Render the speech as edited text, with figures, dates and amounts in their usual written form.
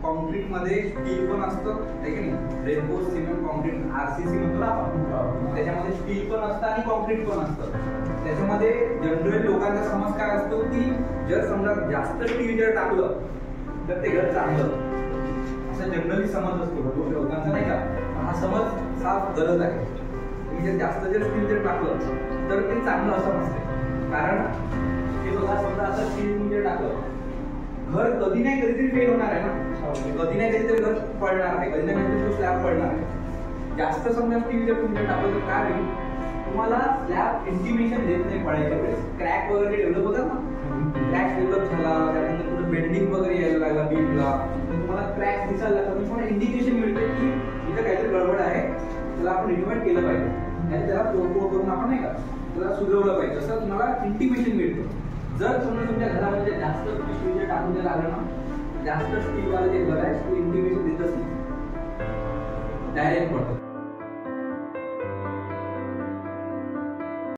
Concrete मध्ये steel पण असतं आहे की नाही, रेनफोर्स सिमेंट कॉन्क्रीट आरसीसी म्हणतो ना आपण, त्याच्यामध्ये स्टील पण असतं आणि कॉन्क्रीट पण असतं. त्याच्यामध्ये जनरल लोकांचा समज काय असतो की जर समजा जास्त स्टील जर टाकलं तर ते घर चांगलं, असं जनरली समज असतो लोकांचा नाही का. हा समज साफ गलत आहे. जर जास्त स्टील जर टाकलं तर ते चांगलं असं नसते. कारण हे बघा, समजा आता स्टील जर टाकलं, घर कधी नाही कधीतरी फेल होणार आहे ना, कधी नाही कधीतरी घर पडणार आहे, कधी नाही कधीतरी स्लॅब पडणार आहे. जास्त समजा स्टील जर तुम्ही टाकलं तर काय होईल, तुम्हाला स्लॅब इंटिमेशन देत नाही पडायच्या वेळेस. क्रॅक वगैरे डेव्हलप होतात ना, क्रॅक डेव्हलप झाला त्यानंतर पुढे बेंडिंग वगैरे यायला लागला बीमला, तुम्हाला क्रॅक दिसायला लागला, तुम्हाला इंडिकेशन मिळते की इथं काहीतरी गडबड आहे, त्याला आपण रिनोव्हेट केलं पाहिजे आणि त्याला तोडफोड करून आपण नाही का त्याला सुधरवलं पाहिजे, असं तुम्हाला इंटिमेशन मिळतं. जर समजा तुमच्या घरामध्ये जास्त स्टील टाकून जर आलं ना, जास्त स्टील वाला जे घर आहे ते इंटिमेशन देतच नाही, डायरेक्ट पडतं.